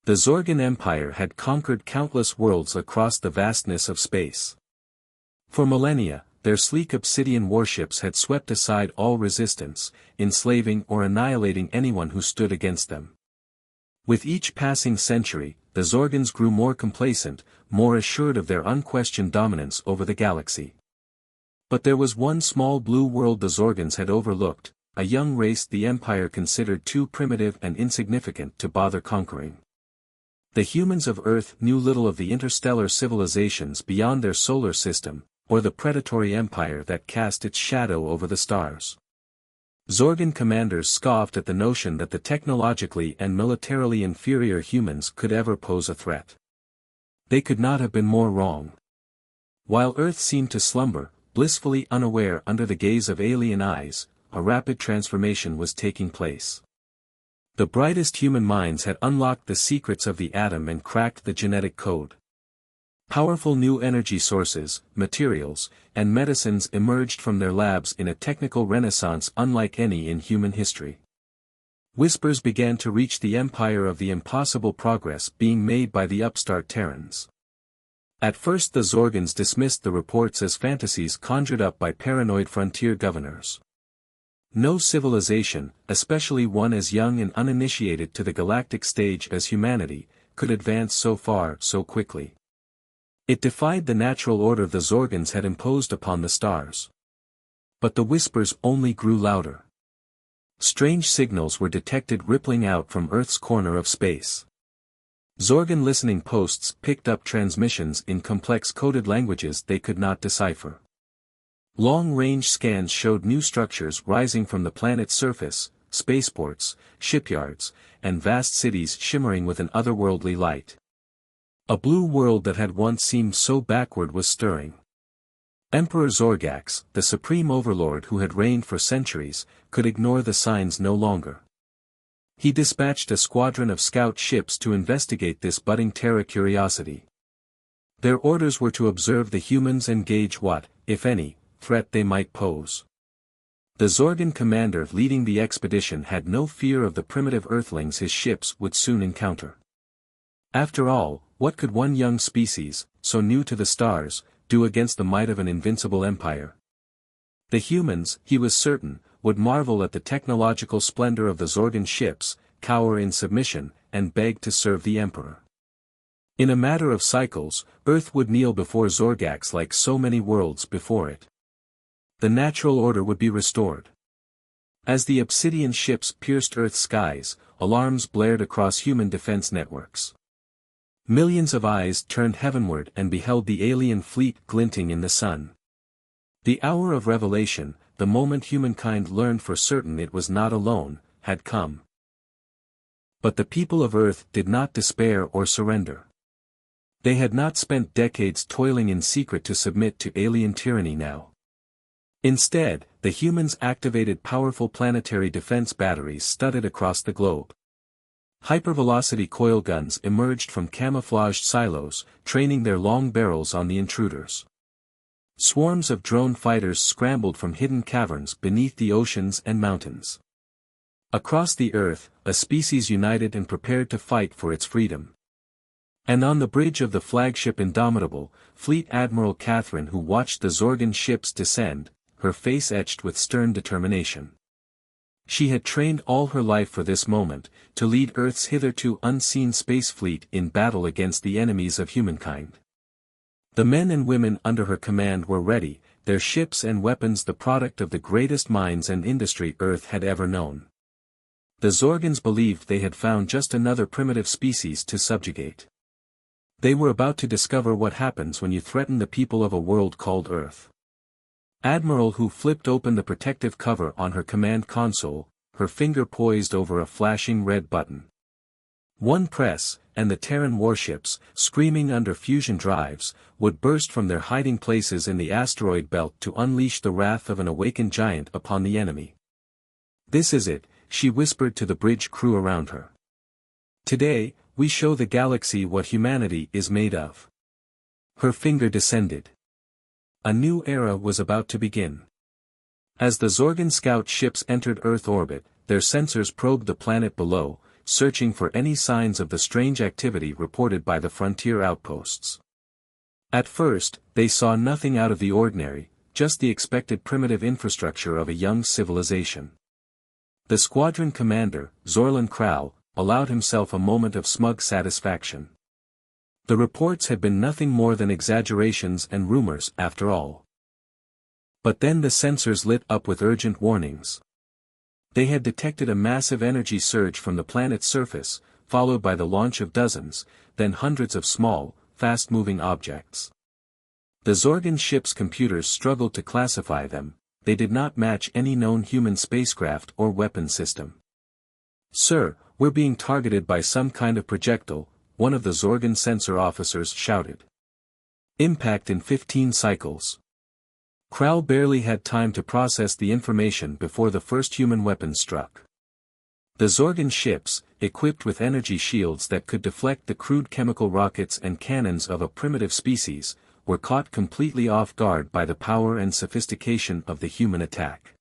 The Zorgan Empire had conquered countless worlds across the vastness of space. For millennia, their sleek obsidian warships had swept aside all resistance, enslaving or annihilating anyone who stood against them. With each passing century, the Zorgans grew more complacent, more assured of their unquestioned dominance over the galaxy. But there was one small blue world the Zorgans had overlooked, a young race the Empire considered too primitive and insignificant to bother conquering. The humans of Earth knew little of the interstellar civilizations beyond their solar system, or the predatory empire that cast its shadow over the stars. Zorgan commanders scoffed at the notion that the technologically and militarily inferior humans could ever pose a threat. They could not have been more wrong. While Earth seemed to slumber, blissfully unaware under the gaze of alien eyes, a rapid transformation was taking place. The brightest human minds had unlocked the secrets of the atom and cracked the genetic code. Powerful new energy sources, materials, and medicines emerged from their labs in a technical renaissance unlike any in human history. Whispers began to reach the empire of the impossible progress being made by the upstart Terrans. At first the Zorgans dismissed the reports as fantasies conjured up by paranoid frontier governors. No civilization, especially one as young and uninitiated to the galactic stage as humanity, could advance so far so quickly. It defied the natural order the Zorgans had imposed upon the stars. But the whispers only grew louder. Strange signals were detected rippling out from Earth's corner of space. Zorgan listening posts picked up transmissions in complex coded languages they could not decipher. Long-range scans showed new structures rising from the planet's surface, spaceports, shipyards, and vast cities shimmering with an otherworldly light. A blue world that had once seemed so backward was stirring. Emperor Zorgax, the supreme overlord who had reigned for centuries, could ignore the signs no longer. He dispatched a squadron of scout ships to investigate this budding terra curiosity. Their orders were to observe the humans and gauge what, if any, threat they might pose. The Zorgan commander leading the expedition had no fear of the primitive Earthlings his ships would soon encounter. After all, what could one young species, so new to the stars, do against the might of an invincible empire? The humans, he was certain, would marvel at the technological splendor of the Zorgan ships, cower in submission, and beg to serve the emperor. In a matter of cycles, Earth would kneel before Zorgax like so many worlds before it. The natural order would be restored. As the obsidian ships pierced Earth's skies, alarms blared across human defense networks. Millions of eyes turned heavenward and beheld the alien fleet glinting in the sun. The hour of revelation, the moment humankind learned for certain it was not alone, had come. But the people of Earth did not despair or surrender. They had not spent decades toiling in secret to submit to alien tyranny now. Instead, the humans activated powerful planetary defense batteries studded across the globe. Hypervelocity coil guns emerged from camouflaged silos, training their long barrels on the intruders. Swarms of drone fighters scrambled from hidden caverns beneath the oceans and mountains. Across the Earth, a species united and prepared to fight for its freedom. And on the bridge of the flagship Indomitable, Fleet Admiral Catherine who watched the Zorgan ships descend, her face etched with stern determination. She had trained all her life for this moment, to lead Earth's hitherto unseen space fleet in battle against the enemies of humankind. The men and women under her command were ready, their ships and weapons the product of the greatest minds and industry Earth had ever known. The Zorgans believed they had found just another primitive species to subjugate. They were about to discover what happens when you threaten the people of a world called Earth. Admiral who flipped open the protective cover on her command console, her finger poised over a flashing red button. One press, and the Terran warships, screaming under fusion drives, would burst from their hiding places in the asteroid belt to unleash the wrath of an awakened giant upon the enemy. "This is it," she whispered to the bridge crew around her. "Today, we show the galaxy what humanity is made of." Her finger descended. A new era was about to begin. As the Zorgan scout ships entered Earth orbit, their sensors probed the planet below, searching for any signs of the strange activity reported by the frontier outposts. At first, they saw nothing out of the ordinary, just the expected primitive infrastructure of a young civilization. The squadron commander, Zorlan Krau, allowed himself a moment of smug satisfaction. The reports had been nothing more than exaggerations and rumors, after all. But then the sensors lit up with urgent warnings. They had detected a massive energy surge from the planet's surface, followed by the launch of dozens, then hundreds of small, fast-moving objects. The Zorgan ship's computers struggled to classify them. They did not match any known human spacecraft or weapon system. "Sir, we're being targeted by some kind of projectile," one of the Zorgan sensor officers shouted. "Impact in 15 cycles." Krau barely had time to process the information before the first human weapon struck. The Zorgan ships, equipped with energy shields that could deflect the crude chemical rockets and cannons of a primitive species, were caught completely off guard by the power and sophistication of the human attack.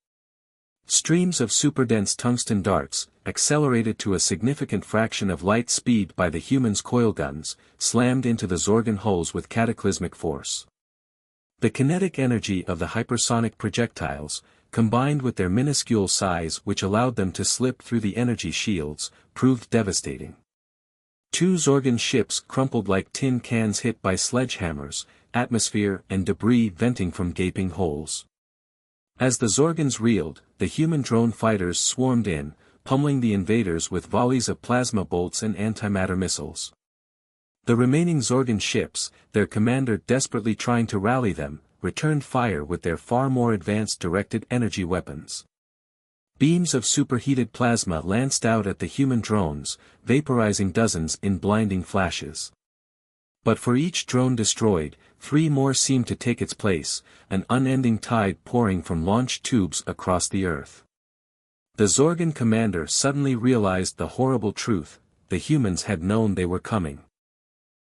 Streams of superdense tungsten darts, accelerated to a significant fraction of light speed by the humans' coil guns, slammed into the Zorgan hulls with cataclysmic force. The kinetic energy of the hypersonic projectiles, combined with their minuscule size which allowed them to slip through the energy shields, proved devastating. 2 Zorgan ships crumpled like tin cans hit by sledgehammers, atmosphere and debris venting from gaping holes. As the Zorgans reeled, the human drone fighters swarmed in, pummeling the invaders with volleys of plasma bolts and antimatter missiles. The remaining Zorgan ships, their commander desperately trying to rally them, returned fire with their far more advanced directed energy weapons. Beams of superheated plasma lanced out at the human drones, vaporizing dozens in blinding flashes. But for each drone destroyed, 3 more seemed to take its place, an unending tide pouring from launch tubes across the earth. The Zorgan commander suddenly realized the horrible truth: the humans had known they were coming.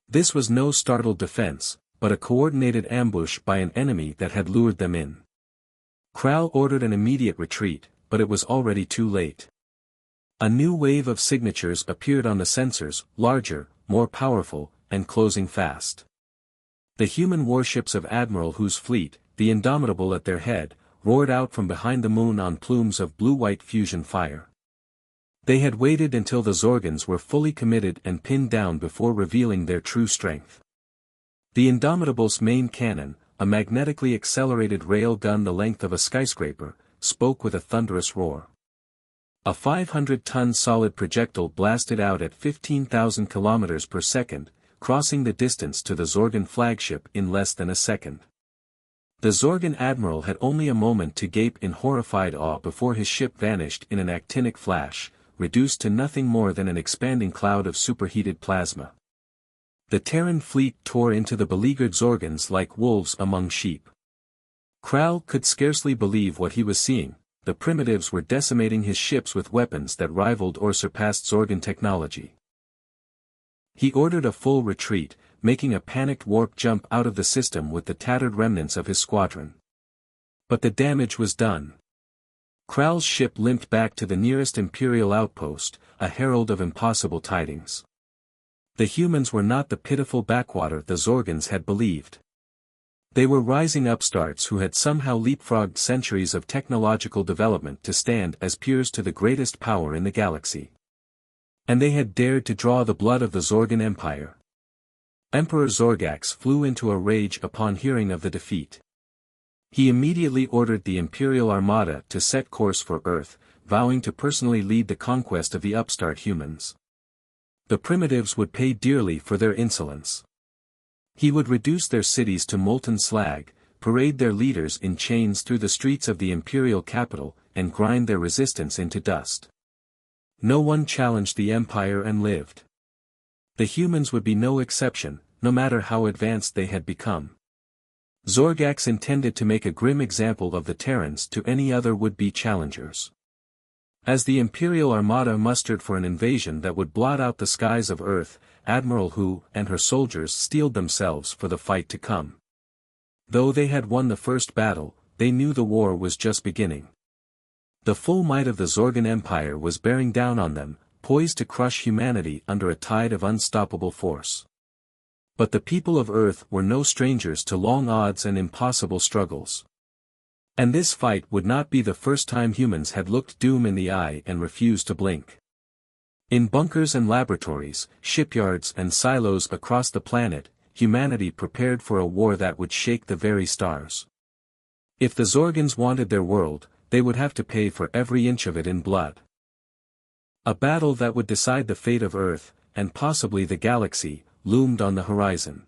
This was no startled defense, but a coordinated ambush by an enemy that had lured them in. Krau ordered an immediate retreat, but it was already too late. A new wave of signatures appeared on the sensors, larger, more powerful, and closing fast. The human warships of Admiral Hu's fleet, the Indomitable at their head, roared out from behind the moon on plumes of blue-white fusion fire. They had waited until the Zorgans were fully committed and pinned down before revealing their true strength. The Indomitable's main cannon, a magnetically accelerated rail gun the length of a skyscraper, spoke with a thunderous roar. A 500-ton solid projectile blasted out at 15,000 kilometers per second, crossing the distance to the Zorgan flagship in less than a second. The Zorgan admiral had only a moment to gape in horrified awe before his ship vanished in an actinic flash, reduced to nothing more than an expanding cloud of superheated plasma. The Terran fleet tore into the beleaguered Zorgans like wolves among sheep. Krau could scarcely believe what he was seeing. The primitives were decimating his ships with weapons that rivaled or surpassed Zorgan technology. He ordered a full retreat, making a panicked warp jump out of the system with the tattered remnants of his squadron. But the damage was done. Krau's ship limped back to the nearest Imperial outpost, a herald of impossible tidings. The humans were not the pitiful backwater the Zorgans had believed. They were rising upstarts who had somehow leapfrogged centuries of technological development to stand as peers to the greatest power in the galaxy. And they had dared to draw the blood of the Zorgan Empire. Emperor Zorgax flew into a rage upon hearing of the defeat. He immediately ordered the Imperial Armada to set course for Earth, vowing to personally lead the conquest of the upstart humans. The primitives would pay dearly for their insolence. He would reduce their cities to molten slag, parade their leaders in chains through the streets of the imperial capital, and grind their resistance into dust. No one challenged the empire and lived. The humans would be no exception, no matter how advanced they had become. Zorgax intended to make a grim example of the Terrans to any other would-be challengers. As the Imperial Armada mustered for an invasion that would blot out the skies of Earth, Admiral Hu and her soldiers steeled themselves for the fight to come. Though they had won the first battle, they knew the war was just beginning. The full might of the Zorgan Empire was bearing down on them, poised to crush humanity under a tide of unstoppable force. But the people of Earth were no strangers to long odds and impossible struggles. And this fight would not be the first time humans had looked doom in the eye and refused to blink. In bunkers and laboratories, shipyards and silos across the planet, humanity prepared for a war that would shake the very stars. If the Zorgans wanted their world, they would have to pay for every inch of it in blood. A battle that would decide the fate of Earth, and possibly the galaxy, loomed on the horizon.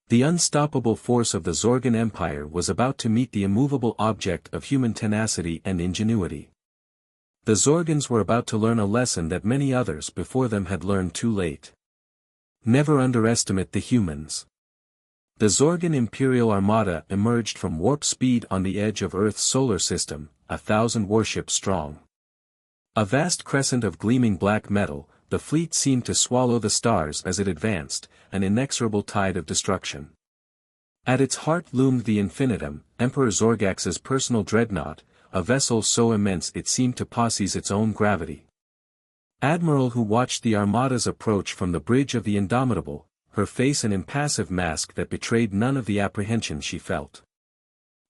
The unstoppable force of the Zorgan Empire was about to meet the immovable object of human tenacity and ingenuity. The Zorgans were about to learn a lesson that many others before them had learned too late. Never underestimate the humans. The Zorgan Imperial Armada emerged from warp speed on the edge of Earth's solar system, 1,000 warships strong. A vast crescent of gleaming black metal, the fleet seemed to swallow the stars as it advanced, an inexorable tide of destruction. At its heart loomed the Infinitum, Emperor Zorgax's personal dreadnought, a vessel so immense it seemed to possess its own gravity. Admiral who watched the armada's approach from the bridge of the Indomitable, her face an impassive mask that betrayed none of the apprehension she felt.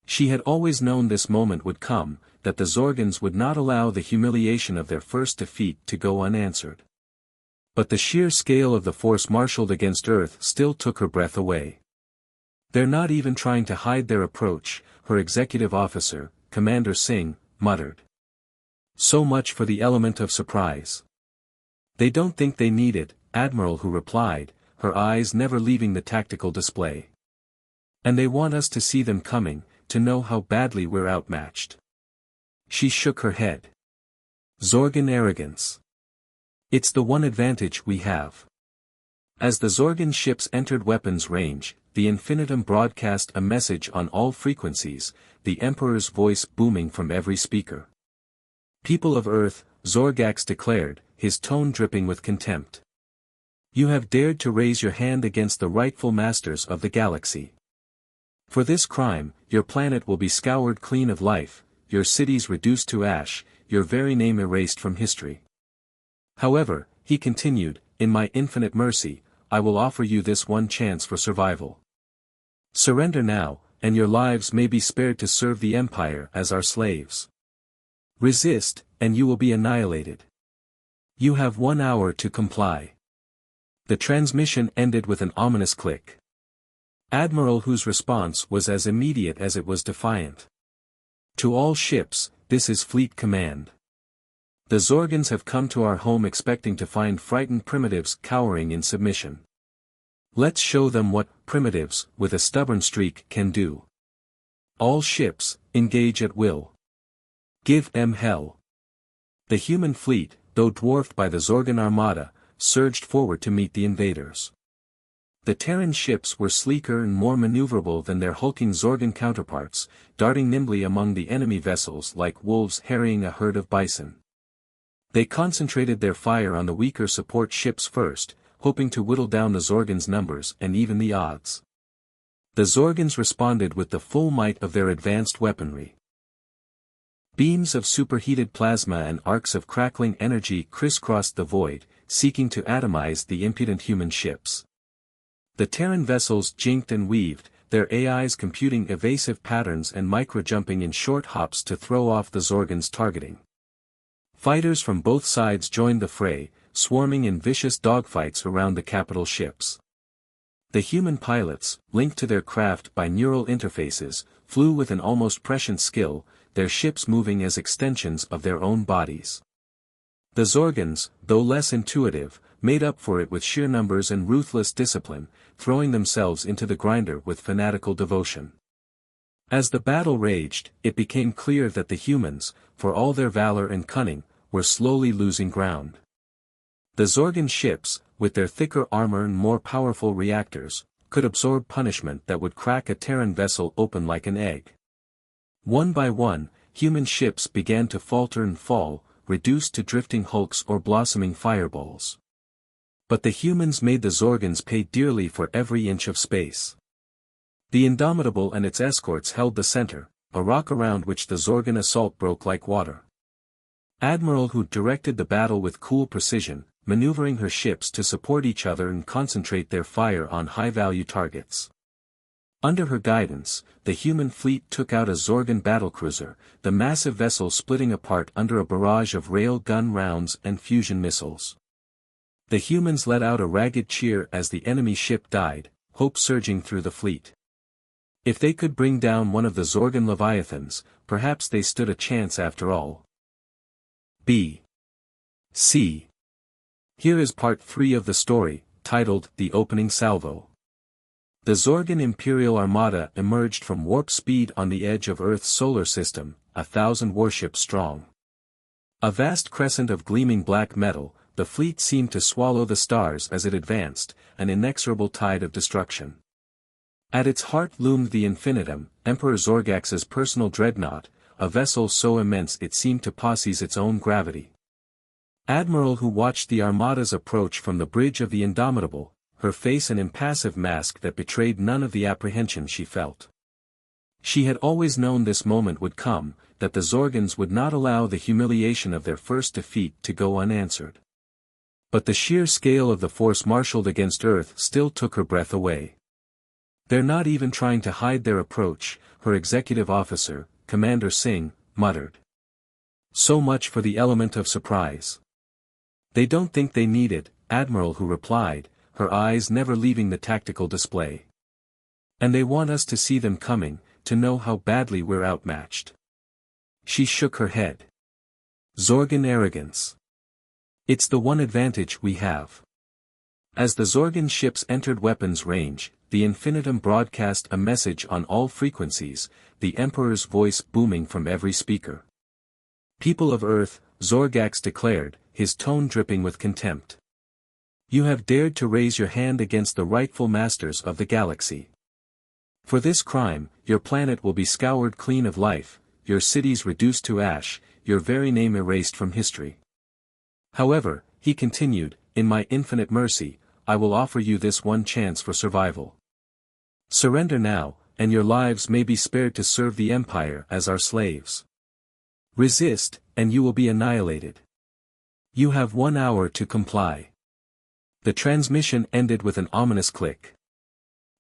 She had always known this moment would come, that the Zorgans would not allow the humiliation of their first defeat to go unanswered. But the sheer scale of the force marshaled against Earth still took her breath away. "They're not even trying to hide their approach," her executive officer, Commander Singh, muttered. "So much for the element of surprise." "They don't think they need it," Admiral who replied, her eyes never leaving the tactical display. "And they want us to see them coming, to know how badly we're outmatched." She shook her head. "Zorgan arrogance. It's the one advantage we have." As the Zorgan ships entered weapons range, the Infinitum broadcast a message on all frequencies, the Emperor's voice booming from every speaker. "People of Earth," Zorgax declared, his tone dripping with contempt. "You have dared to raise your hand against the rightful masters of the galaxy. For this crime, your planet will be scoured clean of life, your cities reduced to ash, your very name erased from history. However," he continued, "in my infinite mercy, I will offer you this one chance for survival. Surrender now, and your lives may be spared to serve the Empire as our slaves. Resist, and you will be annihilated. You have 1 hour to comply." The transmission ended with an ominous click. Admiral whose response was as immediate as it was defiant. "To all ships, this is Fleet Command. The Zorgans have come to our home expecting to find frightened primitives cowering in submission. Let's show them what primitives, with a stubborn streak, can do. All ships, engage at will. Give them hell." The human fleet, though dwarfed by the Zorgan Armada, surged forward to meet the invaders. The Terran ships were sleeker and more maneuverable than their hulking Zorgan counterparts, darting nimbly among the enemy vessels like wolves harrying a herd of bison. They concentrated their fire on the weaker support ships first, hoping to whittle down the Zorgans' numbers and even the odds. The Zorgans responded with the full might of their advanced weaponry. Beams of superheated plasma and arcs of crackling energy crisscrossed the void, seeking to atomize the impudent human ships. The Terran vessels jinked and weaved, their AIs computing evasive patterns and micro-jumping in short hops to throw off the Zorgans' targeting. Fighters from both sides joined the fray, swarming in vicious dogfights around the capital ships. The human pilots, linked to their craft by neural interfaces, flew with an almost prescient skill, their ships moving as extensions of their own bodies. The Zorgans, though less intuitive, made up for it with sheer numbers and ruthless discipline, throwing themselves into the grinder with fanatical devotion. As the battle raged, it became clear that the humans, for all their valor and cunning, were slowly losing ground. The Zorgan ships, with their thicker armor and more powerful reactors, could absorb punishment that would crack a Terran vessel open like an egg. One by one, human ships began to falter and fall, reduced to drifting hulks or blossoming fireballs. But the humans made the Zorgans pay dearly for every inch of space. The Indomitable and its escorts held the center, a rock around which the Zorgan assault broke like water. Admiral who directed the battle with cool precision, maneuvering her ships to support each other and concentrate their fire on high-value targets. Under her guidance, the human fleet took out a Zorgan battlecruiser, the massive vessel splitting apart under a barrage of rail gun rounds and fusion missiles. The humans let out a ragged cheer as the enemy ship died, hope surging through the fleet. If they could bring down one of the Zorgan leviathans, perhaps they stood a chance after all. B. C. Here is part 3 of the story, titled The Opening Salvo. The Zorgan Imperial Armada emerged from warp speed on the edge of Earth's solar system, 1,000 warships strong. A vast crescent of gleaming black metal, the fleet seemed to swallow the stars as it advanced, an inexorable tide of destruction. At its heart loomed the Infinitum, Emperor Zorgax's personal dreadnought, a vessel so immense it seemed to possess its own gravity. Admiral who watched the Armada's approach from the bridge of the Indomitable, her face an impassive mask that betrayed none of the apprehension she felt. She had always known this moment would come, that the Zorgans would not allow the humiliation of their first defeat to go unanswered. But the sheer scale of the force marshaled against Earth still took her breath away. "They're not even trying to hide their approach," her executive officer, Commander Singh, muttered. "So much for the element of surprise." "They don't think they need it," Admiral who replied, her eyes never leaving the tactical display. "And they want us to see them coming, to know how badly we're outmatched." She shook her head. "Zorgan arrogance. It's the one advantage we have." As the Zorgan ships entered weapons range, the Infinitum broadcast a message on all frequencies, the Emperor's voice booming from every speaker. "People of Earth," Zorgax declared, his tone dripping with contempt. "You have dared to raise your hand against the rightful masters of the galaxy. For this crime, your planet will be scoured clean of life, your cities reduced to ash, your very name erased from history. However," he continued, "in my infinite mercy, I will offer you this one chance for survival. Surrender now, and your lives may be spared to serve the Empire as our slaves. Resist, and you will be annihilated. You have 1 hour to comply." The transmission ended with an ominous click.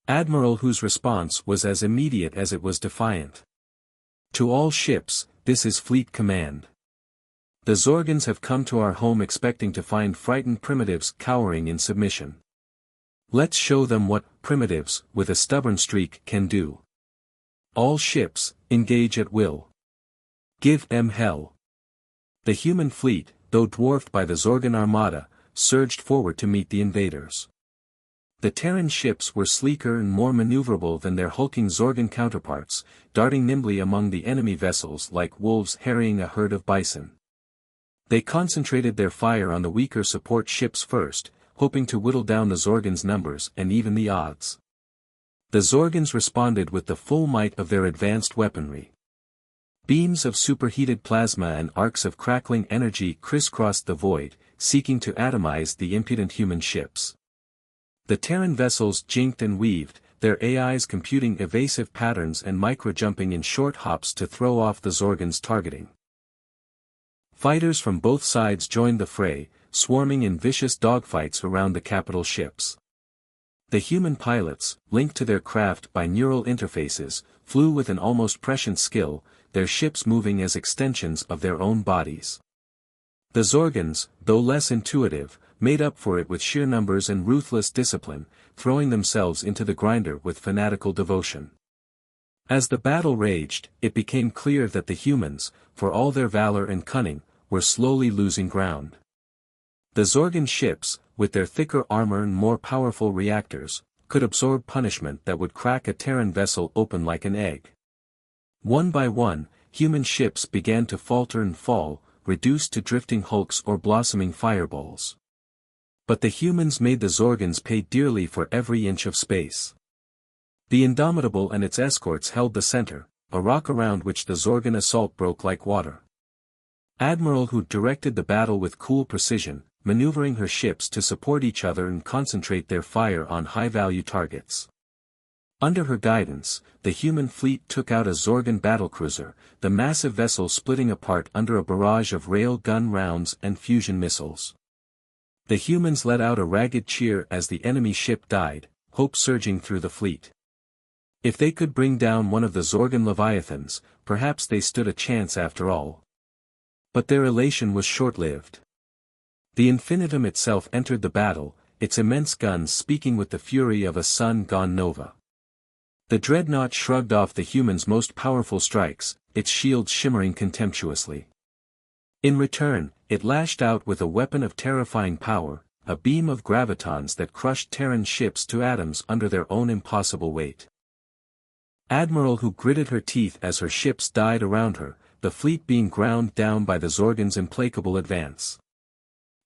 Admiral whose response was as immediate as it was defiant. "To all ships, this is Fleet Command. The Zorgans have come to our home expecting to find frightened primitives cowering in submission. Let's show them what primitives, with a stubborn streak, can do. All ships, engage at will. Give them hell." The human fleet, though dwarfed by the Zorgan Armada, surged forward to meet the invaders. The Terran ships were sleeker and more maneuverable than their hulking Zorgan counterparts, darting nimbly among the enemy vessels like wolves harrying a herd of bison. They concentrated their fire on the weaker support ships first, hoping to whittle down the Zorgans' numbers and even the odds. The Zorgans responded with the full might of their advanced weaponry. Beams of superheated plasma and arcs of crackling energy crisscrossed the void, seeking to atomize the impudent human ships. The Terran vessels jinked and weaved, their AIs computing evasive patterns and micro-jumping in short hops to throw off the Zorgans' targeting. Fighters from both sides joined the fray, swarming in vicious dogfights around the capital ships. The human pilots, linked to their craft by neural interfaces, flew with an almost prescient skill, their ships moving as extensions of their own bodies. The Zorgans, though less intuitive, made up for it with sheer numbers and ruthless discipline, throwing themselves into the grinder with fanatical devotion. As the battle raged, it became clear that the humans, for all their valor and cunning, were slowly losing ground. The Zorgan ships, with their thicker armor and more powerful reactors, could absorb punishment that would crack a Terran vessel open like an egg. One by one, human ships began to falter and fall, reduced to drifting hulks or blossoming fireballs. But the humans made the Zorgans pay dearly for every inch of space. The Indomitable and its escorts held the center, a rock around which the Zorgan assault broke like water. Admiral who directed the battle with cool precision, maneuvering her ships to support each other and concentrate their fire on high-value targets. Under her guidance, the human fleet took out a Zorgan battlecruiser, the massive vessel splitting apart under a barrage of rail gun rounds and fusion missiles. The humans let out a ragged cheer as the enemy ship died, hope surging through the fleet. If they could bring down one of the Zorgan leviathans, perhaps they stood a chance after all. But their elation was short-lived. The infinitum itself entered the battle, its immense guns speaking with the fury of a sun gone nova. The dreadnought shrugged off the humans' most powerful strikes, its shields shimmering contemptuously. In return, it lashed out with a weapon of terrifying power, a beam of gravitons that crushed Terran ships to atoms under their own impossible weight. Admiral who gritted her teeth as her ships died around her, the fleet being ground down by the Zorgans' implacable advance.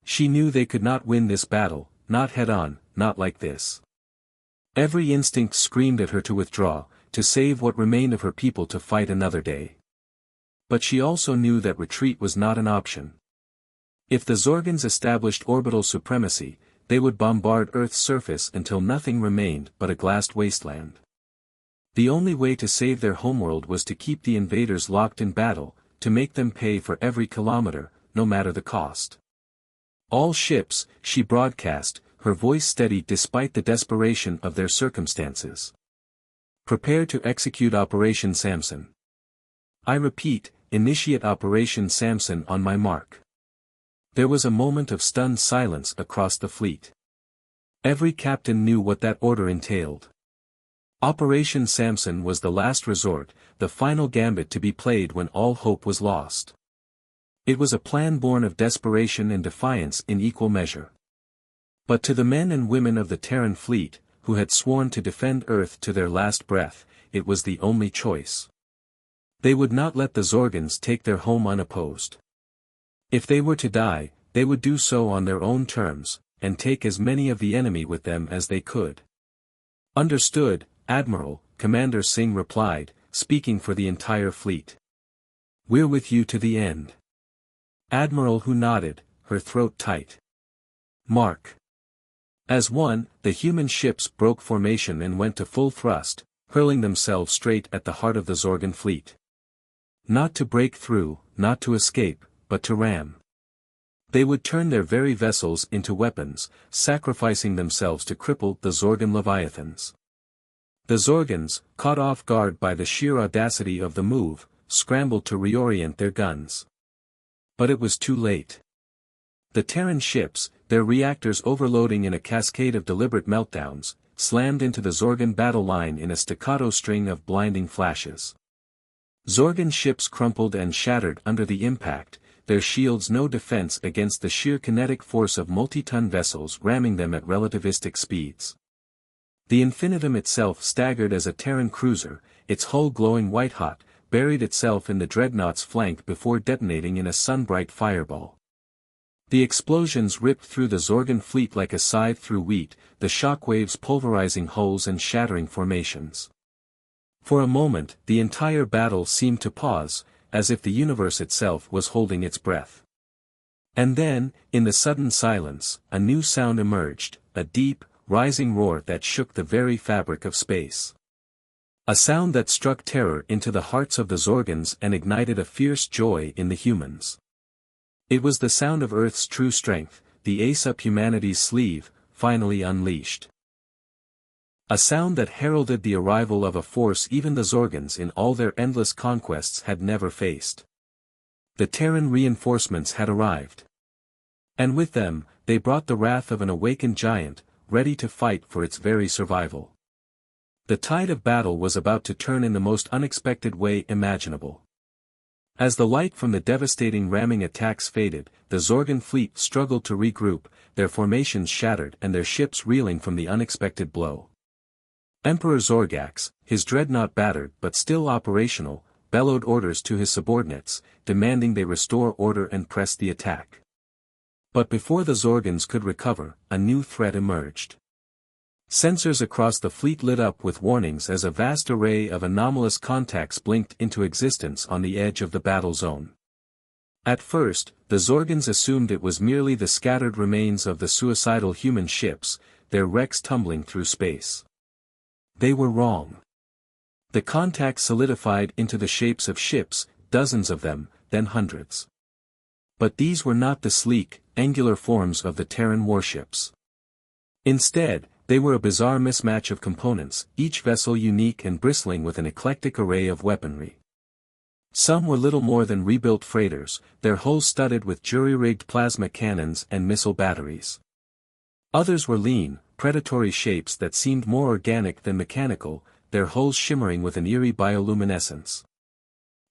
She knew they could not win this battle, not head-on, not like this. Every instinct screamed at her to withdraw, to save what remained of her people to fight another day. But she also knew that retreat was not an option. If the Zorgans established orbital supremacy, they would bombard Earth's surface until nothing remained but a glassed wasteland. The only way to save their homeworld was to keep the invaders locked in battle, to make them pay for every kilometer, no matter the cost. All ships, she broadcast, her voice steady despite the desperation of their circumstances. Prepare to execute Operation Samson. I repeat, initiate Operation Samson on my mark. There was a moment of stunned silence across the fleet. Every captain knew what that order entailed. Operation Samson was the last resort, the final gambit to be played when all hope was lost. It was a plan born of desperation and defiance in equal measure. But to the men and women of the Terran fleet, who had sworn to defend Earth to their last breath, it was the only choice. They would not let the Zorgans take their home unopposed. If they were to die, they would do so on their own terms, and take as many of the enemy with them as they could. Understood, Admiral, Commander Singh replied, speaking for the entire fleet. We're with you to the end. Admiral who nodded, her throat tight. Mark. As one, the human ships broke formation and went to full thrust, hurling themselves straight at the heart of the Zorgan fleet. Not to break through, not to escape, but to ram. They would turn their very vessels into weapons, sacrificing themselves to cripple the Zorgan leviathans. The Zorgans, caught off guard by the sheer audacity of the move, scrambled to reorient their guns. But it was too late. The Terran ships, their reactors overloading in a cascade of deliberate meltdowns, slammed into the Zorgan battle line in a staccato string of blinding flashes. Zorgan ships crumpled and shattered under the impact, their shields no defense against the sheer kinetic force of multi-ton vessels ramming them at relativistic speeds. The infinitum itself staggered as a Terran cruiser, its hull glowing white-hot, buried itself in the dreadnought's flank before detonating in a sun-bright fireball. The explosions ripped through the Zorgan fleet like a scythe through wheat, the shockwaves pulverizing hulls and shattering formations. For a moment, the entire battle seemed to pause, as if the universe itself was holding its breath. And then, in the sudden silence, a new sound emerged, a deep, rising roar that shook the very fabric of space. A sound that struck terror into the hearts of the Zorgans and ignited a fierce joy in the humans. It was the sound of Earth's true strength, the ace up humanity's sleeve, finally unleashed. A sound that heralded the arrival of a force even the Zorgans in all their endless conquests had never faced. The Terran reinforcements had arrived. And with them, they brought the wrath of an awakened giant, ready to fight for its very survival. The tide of battle was about to turn in the most unexpected way imaginable. As the light from the devastating ramming attacks faded, the Zorgan fleet struggled to regroup, their formations shattered and their ships reeling from the unexpected blow. Emperor Zorgax, his dreadnought battered but still operational, bellowed orders to his subordinates, demanding they restore order and press the attack. But before the Zorgans could recover, a new threat emerged. Sensors across the fleet lit up with warnings as a vast array of anomalous contacts blinked into existence on the edge of the battle zone. At first, the Zorgans assumed it was merely the scattered remains of the suicidal human ships, their wrecks tumbling through space. They were wrong. The contact solidified into the shapes of ships, dozens of them, then hundreds. But these were not the sleek, angular forms of the Terran warships. Instead, they were a bizarre mismatch of components, each vessel unique and bristling with an eclectic array of weaponry. Some were little more than rebuilt freighters, their hulls studded with jury-rigged plasma cannons and missile batteries. Others were lean, predatory shapes that seemed more organic than mechanical, their hulls shimmering with an eerie bioluminescence.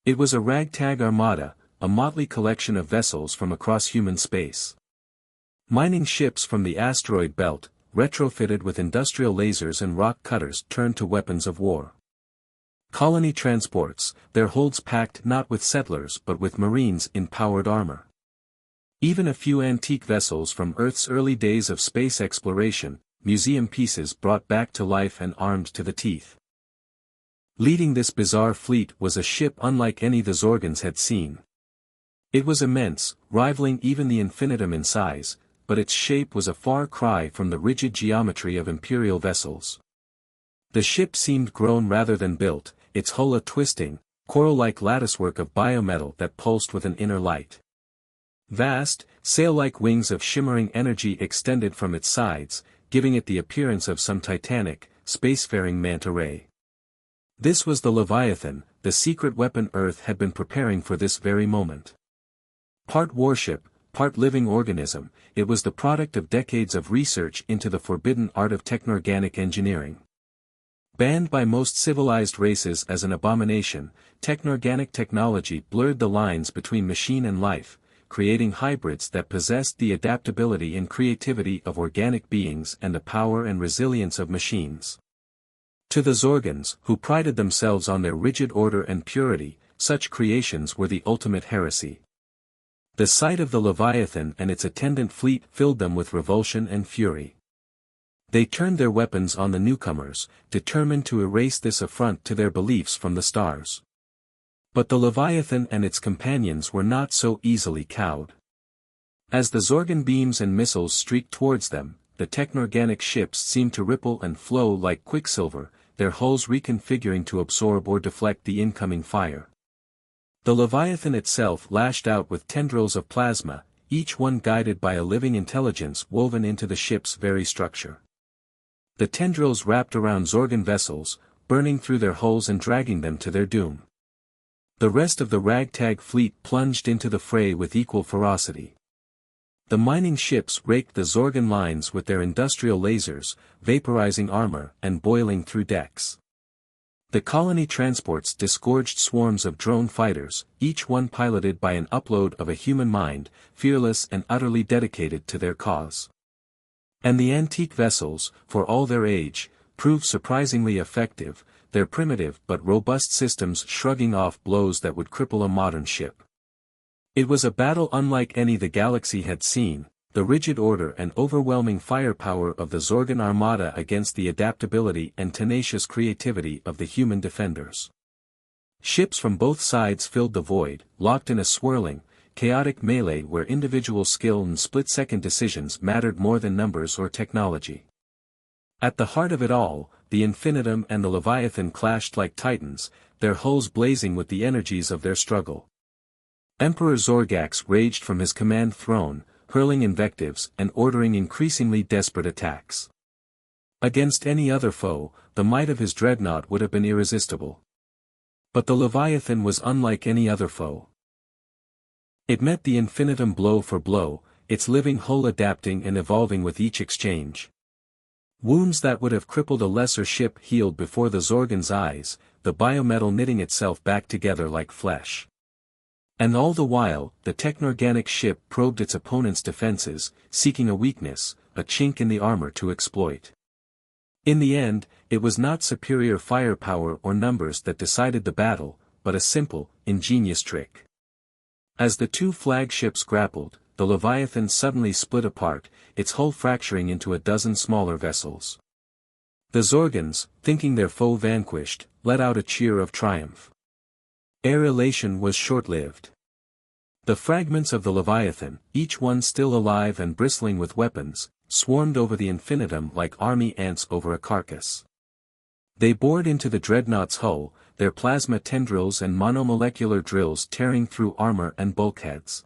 It was a ragtag armada, a motley collection of vessels from across human space. Mining ships from the asteroid belt, retrofitted with industrial lasers and rock cutters turned to weapons of war. Colony transports, their holds packed not with settlers but with marines in powered armor. Even a few antique vessels from Earth's early days of space exploration, museum pieces brought back to life and armed to the teeth. Leading this bizarre fleet was a ship unlike any the Zorgans had seen. It was immense, rivaling even the infinitum in size, but its shape was a far cry from the rigid geometry of imperial vessels. The ship seemed grown rather than built, its hull a twisting, coral-like latticework of biometal that pulsed with an inner light. Vast, sail-like wings of shimmering energy extended from its sides, giving it the appearance of some titanic, spacefaring manta ray. This was the Leviathan, the secret weapon Earth had been preparing for this very moment. Part warship, part living organism, it was the product of decades of research into the forbidden art of technorganic engineering. Banned by most civilized races as an abomination, technorganic technology blurred the lines between machine and life, creating hybrids that possessed the adaptability and creativity of organic beings and the power and resilience of machines. To the Zorgans, who prided themselves on their rigid order and purity, such creations were the ultimate heresy. The sight of the Leviathan and its attendant fleet filled them with revulsion and fury. They turned their weapons on the newcomers, determined to erase this affront to their beliefs from the stars. But the Leviathan and its companions were not so easily cowed. As the Zorgan beams and missiles streaked towards them, the technorganic ships seemed to ripple and flow like quicksilver, their hulls reconfiguring to absorb or deflect the incoming fire. The Leviathan itself lashed out with tendrils of plasma, each one guided by a living intelligence woven into the ship's very structure. The tendrils wrapped around Zorgan vessels, burning through their hulls and dragging them to their doom. The rest of the ragtag fleet plunged into the fray with equal ferocity. The mining ships raked the Zorgan lines with their industrial lasers, vaporizing armor and boiling through decks. The colony transports disgorged swarms of drone fighters, each one piloted by an upload of a human mind, fearless and utterly dedicated to their cause. And the antique vessels, for all their age, proved surprisingly effective, their primitive but robust systems shrugging off blows that would cripple a modern ship. It was a battle unlike any the galaxy had seen, the rigid order and overwhelming firepower of the Zorgan armada against the adaptability and tenacious creativity of the human defenders. Ships from both sides filled the void, locked in a swirling, chaotic melee where individual skill and split-second decisions mattered more than numbers or technology. At the heart of it all, the infinitum and the Leviathan clashed like titans, their hulls blazing with the energies of their struggle. Emperor Zorgax raged from his command throne, hurling invectives and ordering increasingly desperate attacks. Against any other foe, the might of his dreadnought would have been irresistible. But the Leviathan was unlike any other foe. It met the infinitum blow for blow, its living hull adapting and evolving with each exchange. Wounds that would have crippled a lesser ship healed before the Zorgan's eyes, the biometal knitting itself back together like flesh. And all the while, the technorganic ship probed its opponent's defenses, seeking a weakness, a chink in the armor to exploit. In the end, it was not superior firepower or numbers that decided the battle, but a simple, ingenious trick. As the two flagships grappled, the Leviathan suddenly split apart, its hull fracturing into a dozen smaller vessels. The Zorgans, thinking their foe vanquished, let out a cheer of triumph. Air elation was short-lived. The fragments of the Leviathan, each one still alive and bristling with weapons, swarmed over the infinitum like army ants over a carcass. They bored into the dreadnought's hull, their plasma tendrils and monomolecular drills tearing through armor and bulkheads.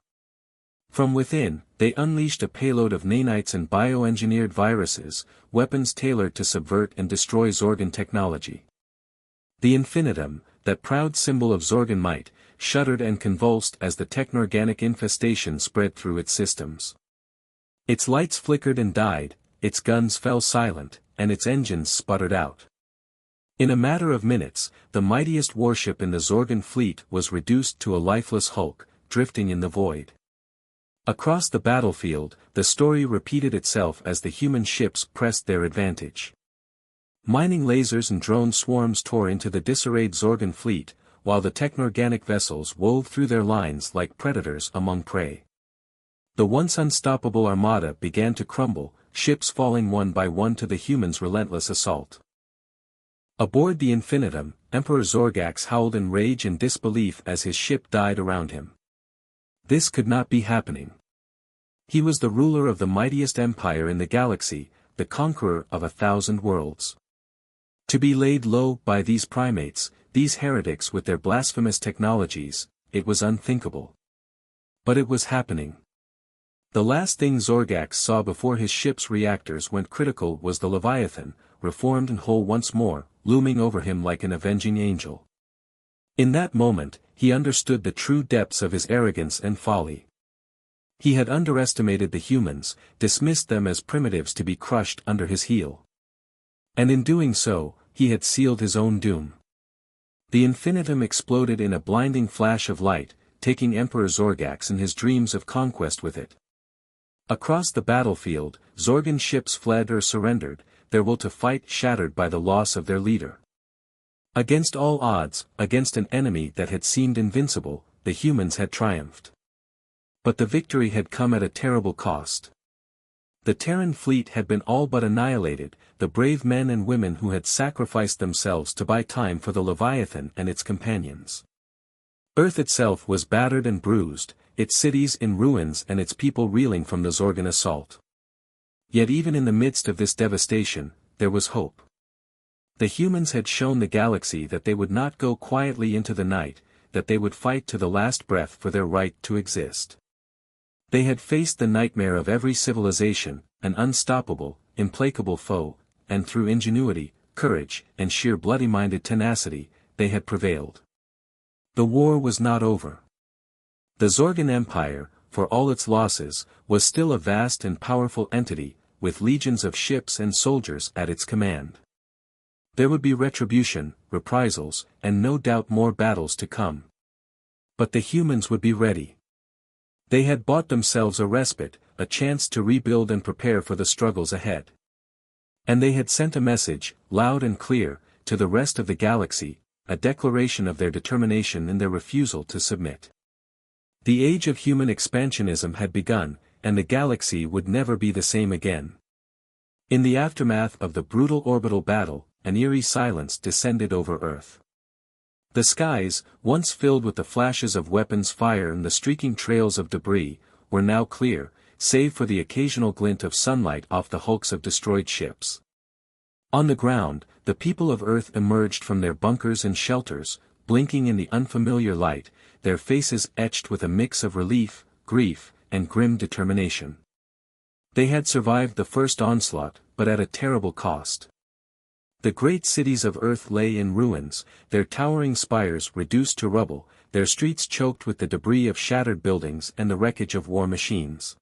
From within, they unleashed a payload of nanites and bioengineered viruses, weapons tailored to subvert and destroy Zorgan technology. The infinitum, that proud symbol of Zorgan might, shuddered and convulsed as the technorganic infestation spread through its systems. Its lights flickered and died, its guns fell silent, and its engines sputtered out. In a matter of minutes, the mightiest warship in the Zorgan fleet was reduced to a lifeless hulk, drifting in the void. Across the battlefield, the story repeated itself as the human ships pressed their advantage. Mining lasers and drone swarms tore into the disarrayed Zorgan fleet, while the technorganic vessels wove through their lines like predators among prey. The once unstoppable armada began to crumble, ships falling one by one to the humans' relentless assault. Aboard the Infinitum, Emperor Zorgax howled in rage and disbelief as his ship died around him. This could not be happening. He was the ruler of the mightiest empire in the galaxy, the conqueror of 1,000 worlds. To be laid low by these primates, these heretics with their blasphemous technologies, it was unthinkable. But it was happening. The last thing Zorgax saw before his ship's reactors went critical was the Leviathan, reformed and whole once more, looming over him like an avenging angel. In that moment, he understood the true depths of his arrogance and folly. He had underestimated the humans, dismissed them as primitives to be crushed under his heel. And in doing so, he had sealed his own doom. The infinitum exploded in a blinding flash of light, taking Emperor Zorgax and his dreams of conquest with it. Across the battlefield, Zorgan ships fled or surrendered, their will to fight shattered by the loss of their leader. Against all odds, against an enemy that had seemed invincible, the humans had triumphed. But the victory had come at a terrible cost. The Terran fleet had been all but annihilated, the brave men and women who had sacrificed themselves to buy time for the Leviathan and its companions. Earth itself was battered and bruised, its cities in ruins and its people reeling from the Zorgan assault. Yet even in the midst of this devastation, there was hope. The humans had shown the galaxy that they would not go quietly into the night, that they would fight to the last breath for their right to exist. They had faced the nightmare of every civilization, an unstoppable, implacable foe, and through ingenuity, courage, and sheer bloody-minded tenacity, they had prevailed. The war was not over. The Zorgan Empire, for all its losses, was still a vast and powerful entity, with legions of ships and soldiers at its command. There would be retribution, reprisals, and no doubt more battles to come. But the humans would be ready. They had bought themselves a respite, a chance to rebuild and prepare for the struggles ahead. And they had sent a message, loud and clear, to the rest of the galaxy, a declaration of their determination and their refusal to submit. The age of human expansionism had begun, and the galaxy would never be the same again. In the aftermath of the brutal orbital battle, an eerie silence descended over Earth. The skies, once filled with the flashes of weapons fire and the streaking trails of debris, were now clear, save for the occasional glint of sunlight off the hulks of destroyed ships. On the ground, the people of Earth emerged from their bunkers and shelters, blinking in the unfamiliar light, their faces etched with a mix of relief, grief, and grim determination. They had survived the first onslaught, but at a terrible cost. The great cities of Earth lay in ruins, their towering spires reduced to rubble, their streets choked with the debris of shattered buildings and the wreckage of war machines.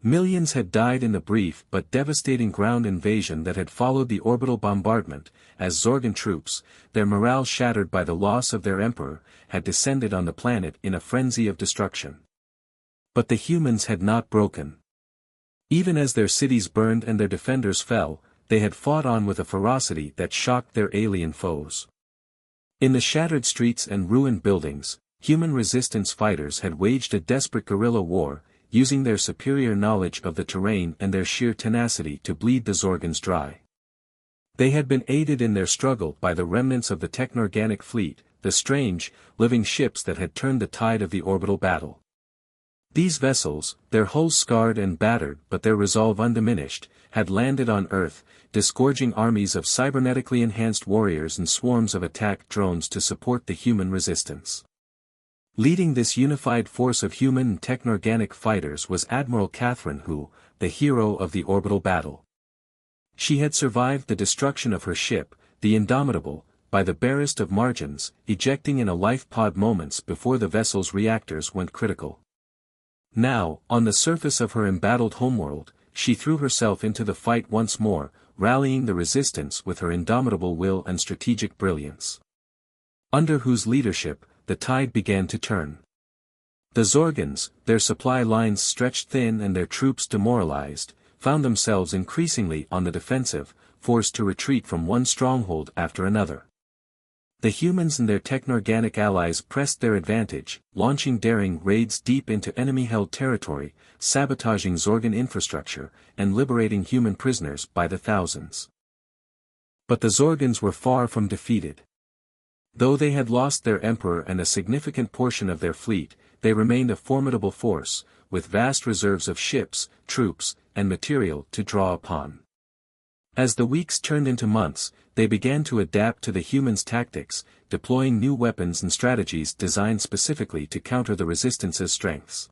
Millions had died in the brief but devastating ground invasion that had followed the orbital bombardment, as Zorgan troops, their morale shattered by the loss of their emperor, had descended on the planet in a frenzy of destruction. But the humans had not broken. Even as their cities burned and their defenders fell, they had fought on with a ferocity that shocked their alien foes. In the shattered streets and ruined buildings, human resistance fighters had waged a desperate guerrilla war, using their superior knowledge of the terrain and their sheer tenacity to bleed the Zorgans dry. They had been aided in their struggle by the remnants of the technorganic fleet, the strange, living ships that had turned the tide of the orbital battle. These vessels, their hulls scarred and battered but their resolve undiminished, had landed on Earth, disgorging armies of cybernetically enhanced warriors and swarms of attack drones to support the human resistance. Leading this unified force of human and technorganic fighters was Admiral Catherine who, the hero of the orbital battle. She had survived the destruction of her ship, the Indomitable, by the barest of margins, ejecting in a life pod moments before the vessel's reactors went critical. Now, on the surface of her embattled homeworld, she threw herself into the fight once more, rallying the resistance with her indomitable will and strategic brilliance. Under whose leadership, the tide began to turn. The Zorgans, their supply lines stretched thin and their troops demoralized, found themselves increasingly on the defensive, forced to retreat from one stronghold after another. The humans and their technorganic allies pressed their advantage, launching daring raids deep into enemy-held territory, sabotaging Zorgan infrastructure, and liberating human prisoners by the thousands. But the Zorgans were far from defeated. Though they had lost their emperor and a significant portion of their fleet, they remained a formidable force, with vast reserves of ships, troops, and material to draw upon. As the weeks turned into months, they began to adapt to the humans' tactics, deploying new weapons and strategies designed specifically to counter the resistance's strengths.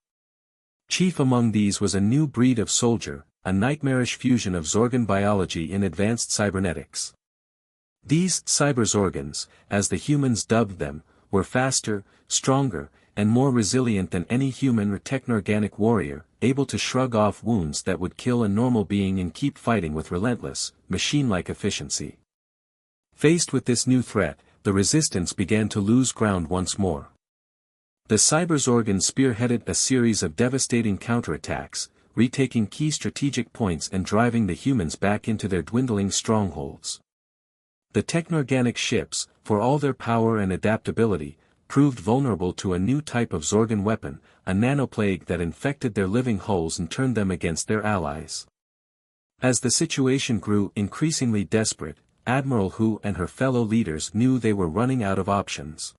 Chief among these was a new breed of soldier, a nightmarish fusion of Zorgan biology and advanced cybernetics. These Cyberzorgans, as the humans dubbed them, were faster, stronger, and more resilient than any human or technorganic warrior, able to shrug off wounds that would kill a normal being and keep fighting with relentless, machine-like efficiency. Faced with this new threat, the resistance began to lose ground once more. The Cyberzorgans spearheaded a series of devastating counterattacks, retaking key strategic points and driving the humans back into their dwindling strongholds. The technorganic ships, for all their power and adaptability, proved vulnerable to a new type of Zorgan weapon, a nanoplague that infected their living hulls and turned them against their allies. As the situation grew increasingly desperate, Admiral Hu and her fellow leaders knew they were running out of options.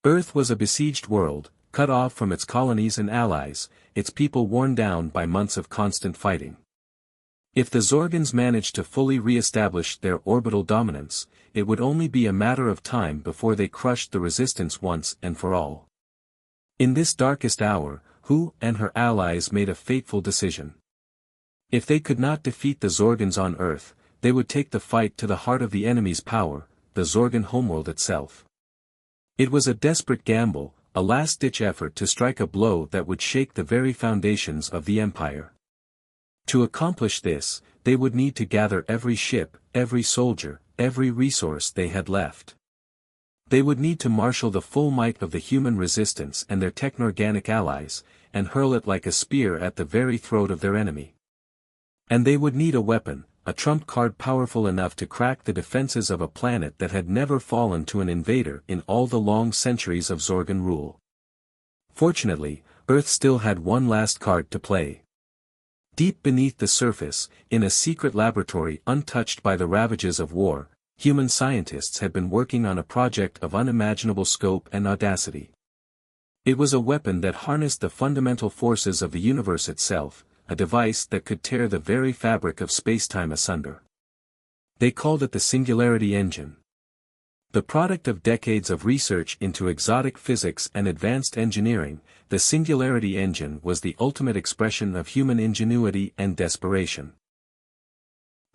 Earth was a besieged world, cut off from its colonies and allies, its people worn down by months of constant fighting. If the Zorgans managed to fully re-establish their orbital dominance, it would only be a matter of time before they crushed the resistance once and for all. In this darkest hour, Hu and her allies made a fateful decision. If they could not defeat the Zorgans on Earth, they would take the fight to the heart of the enemy's power, the Zorgan homeworld itself. It was a desperate gamble, a last-ditch effort to strike a blow that would shake the very foundations of the Empire. To accomplish this, they would need to gather every ship, every soldier, every resource they had left. They would need to marshal the full might of the human resistance and their technorganic allies, and hurl it like a spear at the very throat of their enemy. And they would need a weapon, a trump card powerful enough to crack the defenses of a planet that had never fallen to an invader in all the long centuries of Zorgan rule. Fortunately, Earth still had one last card to play. Deep beneath the surface, in a secret laboratory untouched by the ravages of war, human scientists had been working on a project of unimaginable scope and audacity. It was a weapon that harnessed the fundamental forces of the universe itself, a device that could tear the very fabric of spacetime asunder. They called it the Singularity Engine. The product of decades of research into exotic physics and advanced engineering, the Singularity Engine was the ultimate expression of human ingenuity and desperation.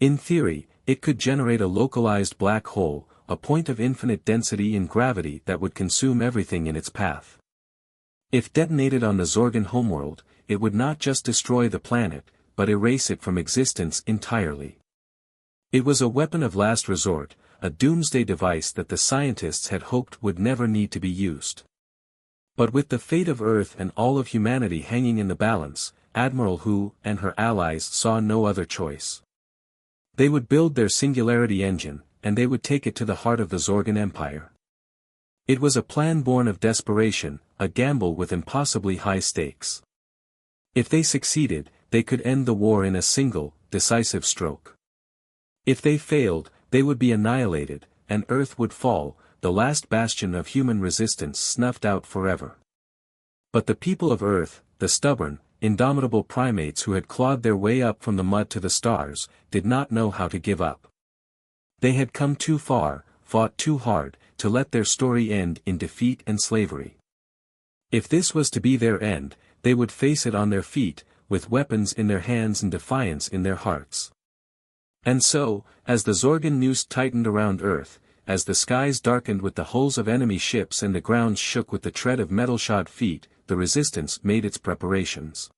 In theory, it could generate a localized black hole, a point of infinite density and gravity that would consume everything in its path. If detonated on the Zorgan homeworld, it would not just destroy the planet, but erase it from existence entirely. It was a weapon of last resort, a doomsday device that the scientists had hoped would never need to be used. But with the fate of Earth and all of humanity hanging in the balance, Admiral Hu and her allies saw no other choice. They would build their Singularity Engine, and they would take it to the heart of the Zorgan Empire. It was a plan born of desperation, a gamble with impossibly high stakes. If they succeeded, they could end the war in a single, decisive stroke. If they failed, they would be annihilated, and Earth would fall, the last bastion of human resistance snuffed out forever. But the people of Earth, the stubborn, indomitable primates who had clawed their way up from the mud to the stars, did not know how to give up. They had come too far, fought too hard, to let their story end in defeat and slavery. If this was to be their end, they would face it on their feet, with weapons in their hands and defiance in their hearts. And so, as the Zorgon noose tightened around Earth, as the skies darkened with the hulls of enemy ships and the ground shook with the tread of metal-shod feet, the resistance made its preparations.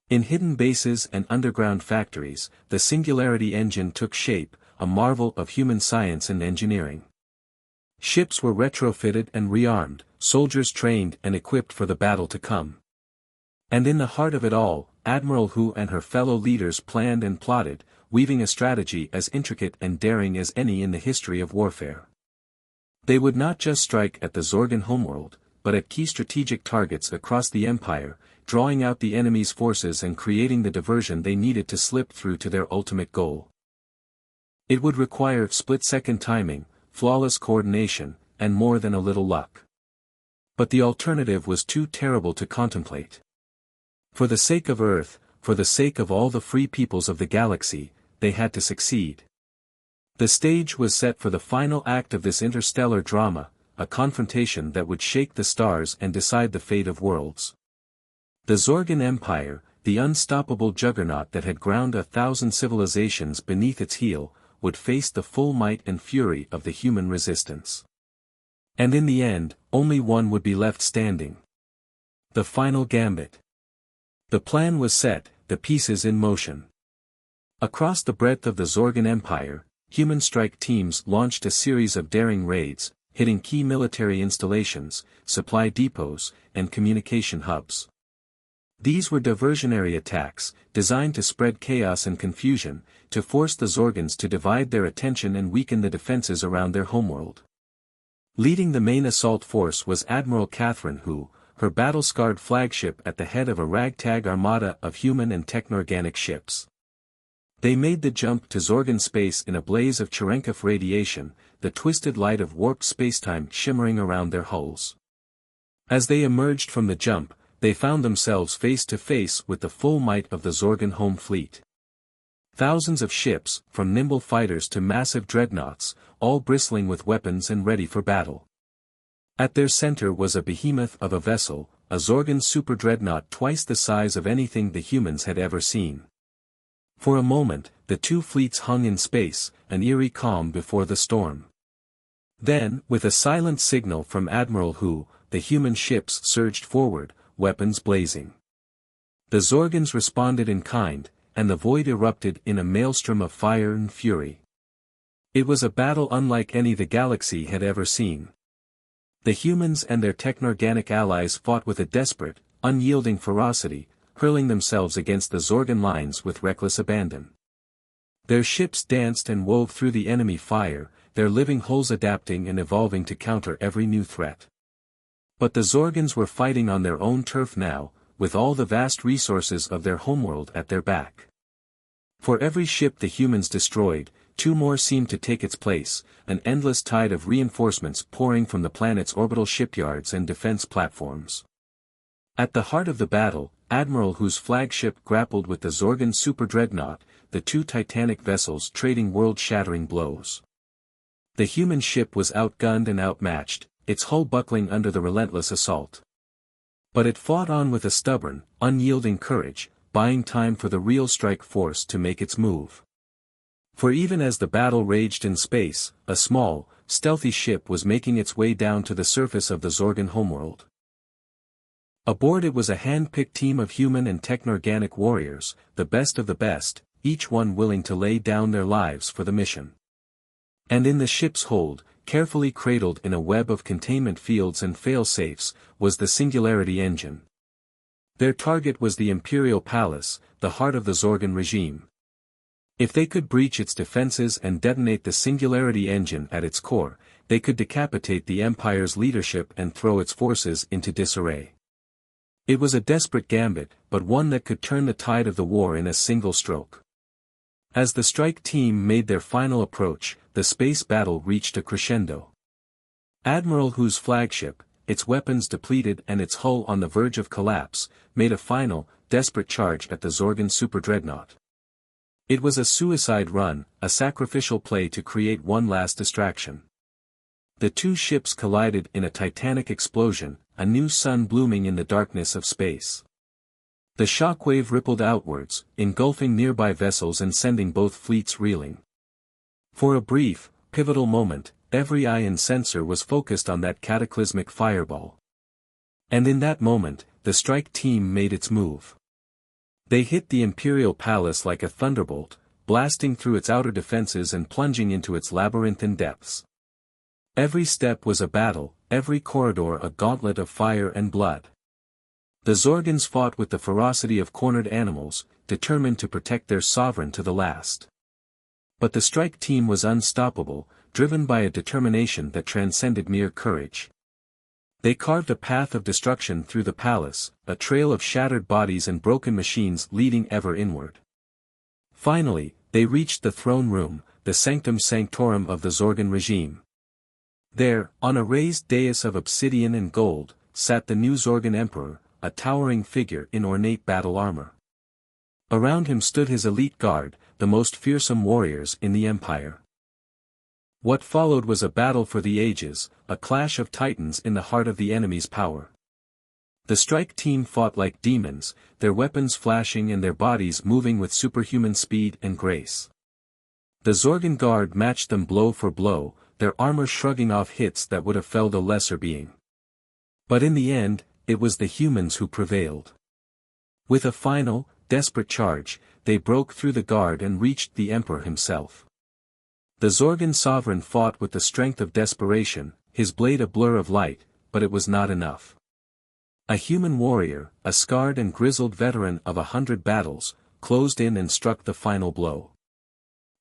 In hidden bases and underground factories, the Singularity engine took shape, a marvel of human science and engineering. Ships were retrofitted and rearmed, soldiers trained and equipped for the battle to come. And in the heart of it all, Admiral Hu and her fellow leaders planned and plotted, weaving a strategy as intricate and daring as any in the history of warfare. They would not just strike at the Zorgon homeworld, but at key strategic targets across the Empire, drawing out the enemy's forces and creating the diversion they needed to slip through to their ultimate goal. It would require split-second timing, flawless coordination, and more than a little luck. But the alternative was too terrible to contemplate. For the sake of Earth, for the sake of all the free peoples of the galaxy, they had to succeed. The stage was set for the final act of this interstellar drama, a confrontation that would shake the stars and decide the fate of worlds. The Zorgon Empire, the unstoppable juggernaut that had ground 1,000 civilizations beneath its heel, would face the full might and fury of the human resistance. And in the end, only one would be left standing. The final gambit. The plan was set, the pieces in motion. Across the breadth of the Zorgon Empire, human strike teams launched a series of daring raids, hitting key military installations, supply depots, and communication hubs. These were diversionary attacks, designed to spread chaos and confusion, to force the Zorgons to divide their attention and weaken the defenses around their homeworld. Leading the main assault force was Admiral Catherine who, her battle-scarred flagship at the head of a ragtag armada of human and technorganic ships. They made the jump to Zorgon space in a blaze of Cherenkov radiation, the twisted light of warped spacetime shimmering around their hulls. As they emerged from the jump, they found themselves face to face with the full might of the Zorgon home fleet. Thousands of ships, from nimble fighters to massive dreadnoughts, all bristling with weapons and ready for battle. At their center was a behemoth of a vessel, a Zorgon superdreadnought twice the size of anything the humans had ever seen. For a moment, the two fleets hung in space, an eerie calm before the storm. Then, with a silent signal from Admiral Hu, the human ships surged forward, weapons blazing. The Zorgons responded in kind, and the void erupted in a maelstrom of fire and fury. It was a battle unlike any the galaxy had ever seen. The humans and their technorganic allies fought with a desperate, unyielding ferocity, hurling themselves against the Zorgon lines with reckless abandon. Their ships danced and wove through the enemy fire, their living hulls adapting and evolving to counter every new threat. But the Zorgons were fighting on their own turf now, with all the vast resources of their homeworld at their back. For every ship the humans destroyed, two more seemed to take its place, an endless tide of reinforcements pouring from the planet's orbital shipyards and defense platforms. At the heart of the battle, Admiral Hu's flagship grappled with the Zorgon superdreadnought, the two titanic vessels trading world-shattering blows. The human ship was outgunned and outmatched, its hull buckling under the relentless assault. But it fought on with a stubborn, unyielding courage, buying time for the real strike force to make its move. For even as the battle raged in space, a small, stealthy ship was making its way down to the surface of the Zorgon homeworld. Aboard it was a hand-picked team of human and technorganic warriors, the best of the best, each one willing to lay down their lives for the mission. And in the ship's hold, carefully cradled in a web of containment fields and fail-safes, was the Singularity engine. Their target was the Imperial Palace, the heart of the Zorgon regime. If they could breach its defenses and detonate the Singularity engine at its core, they could decapitate the Empire's leadership and throw its forces into disarray. It was a desperate gambit, but one that could turn the tide of the war in a single stroke. As the strike team made their final approach, the space battle reached a crescendo. Admiral Hu's flagship, its weapons depleted and its hull on the verge of collapse, made a final, desperate charge at the Zorgon superdreadnought. It was a suicide run, a sacrificial play to create one last distraction. The two ships collided in a titanic explosion, a new sun blooming in the darkness of space. The shockwave rippled outwards, engulfing nearby vessels and sending both fleets reeling. For a brief, pivotal moment, every eye and sensor was focused on that cataclysmic fireball. And in that moment, the strike team made its move. They hit the Imperial Palace like a thunderbolt, blasting through its outer defenses and plunging into its labyrinthine depths. Every step was a battle, every corridor a gauntlet of fire and blood. The Zorgons fought with the ferocity of cornered animals, determined to protect their sovereign to the last. But the strike team was unstoppable, driven by a determination that transcended mere courage. They carved a path of destruction through the palace, a trail of shattered bodies and broken machines leading ever inward. Finally, they reached the throne room, the sanctum sanctorum of the Zorgon regime. There, on a raised dais of obsidian and gold, sat the new Zorgon emperor, a towering figure in ornate battle armor. Around him stood his elite guard, the most fearsome warriors in the empire. What followed was a battle for the ages, a clash of titans in the heart of the enemy's power. The strike team fought like demons, their weapons flashing and their bodies moving with superhuman speed and grace. The Zorgon guard matched them blow for blow, their armor shrugging off hits that would have felled a lesser being. But in the end, it was the humans who prevailed. With a final, desperate charge, they broke through the guard and reached the Emperor himself. The Zorgon sovereign fought with the strength of desperation, his blade a blur of light, but it was not enough. A human warrior, a scarred and grizzled veteran of 100 battles, closed in and struck the final blow.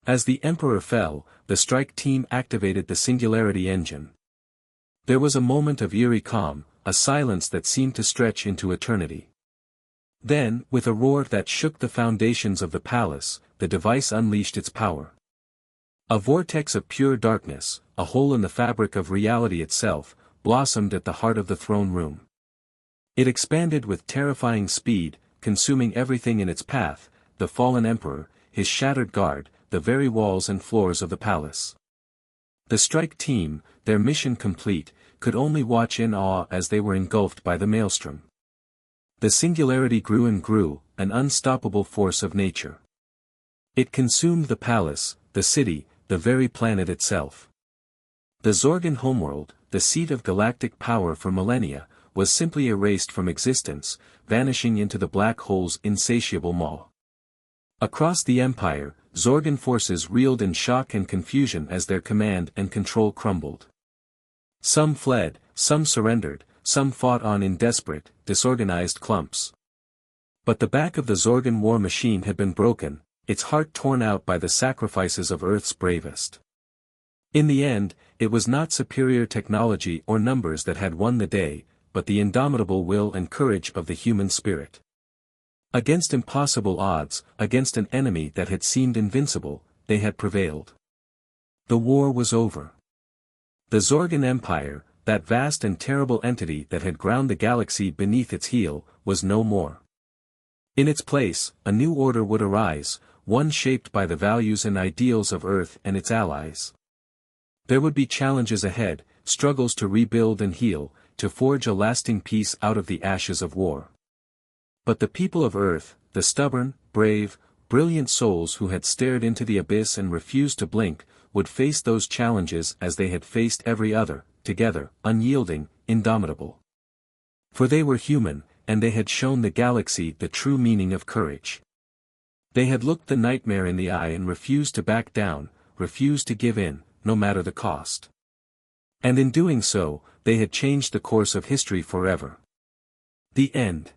As the Emperor fell, the strike team activated the Singularity engine. There was a moment of eerie calm, a silence that seemed to stretch into eternity. Then, with a roar that shook the foundations of the palace, the device unleashed its power. A vortex of pure darkness, a hole in the fabric of reality itself, blossomed at the heart of the throne room. It expanded with terrifying speed, consuming everything in its path, the fallen emperor, his shattered guard, the very walls and floors of the palace. The strike team, their mission complete, could only watch in awe as they were engulfed by the maelstrom. The singularity grew and grew, an unstoppable force of nature. It consumed the palace, the city, the very planet itself. The Zorgon homeworld, the seat of galactic power for millennia, was simply erased from existence, vanishing into the black hole's insatiable maw. Across the empire, Zorgon forces reeled in shock and confusion as their command and control crumbled. Some fled, some surrendered, some fought on in desperate, disorganized clumps. But the back of the Zorgon war machine had been broken, its heart torn out by the sacrifices of Earth's bravest. In the end, it was not superior technology or numbers that had won the day, but the indomitable will and courage of the human spirit. Against impossible odds, against an enemy that had seemed invincible, they had prevailed. The war was over. The Zorgon Empire, that vast and terrible entity that had ground the galaxy beneath its heel, was no more. In its place, a new order would arise, one shaped by the values and ideals of Earth and its allies. There would be challenges ahead, struggles to rebuild and heal, to forge a lasting peace out of the ashes of war. But the people of Earth, the stubborn, brave, brilliant souls who had stared into the abyss and refused to blink, would face those challenges as they had faced every other, together, unyielding, indomitable. For they were human, and they had shown the galaxy the true meaning of courage. They had looked the nightmare in the eye and refused to back down, refused to give in, no matter the cost. And in doing so, they had changed the course of history forever. The end.